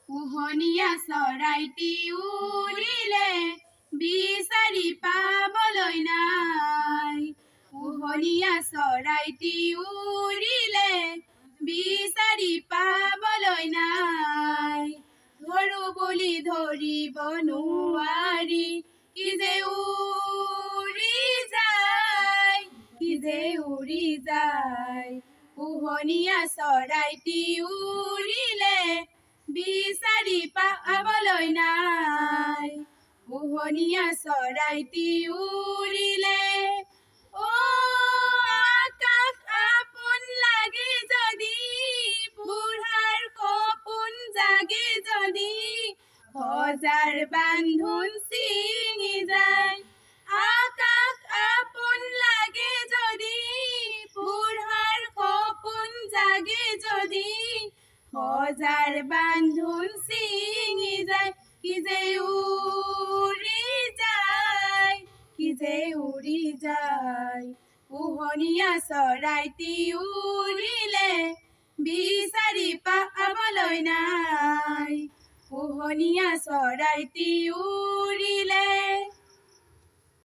পোহনীয়া চৰাইটি উৰিলে বিচাৰি পাবলৈ নাই। পোহনীয়া চৰাইটি উৰিলে বিচাৰি পাবলৈ নাই। ধৰো বুলি ধৰিব নোৱাৰি কি যে উৰি যায়, কি যে উৰি যায়। পোহনীয়া চৰাইটি উৰিলে বিচাৰি পাবলৈ নাই। পোহনীয়া চৰাইটি উৰিলে অ আকাশ আপোন লাগে যদি, বুঢ়াৰ সপোন জাগে যদি, সজাৰ বান্ধোন ছিঙি যায়। আকাশ আপোন লাগে যদি, বুঢ়াৰ সপোন জাগে যদি, সজাৰ বান্ধোন ছিঙি যায়। কি যে উৰি যায়, কি যে উৰি যায়। পোহনীয়া চৰাইটি উৰিলে বিচাৰি পাবলৈ নাই। পোহনীয়া চৰাইটি উৰিলে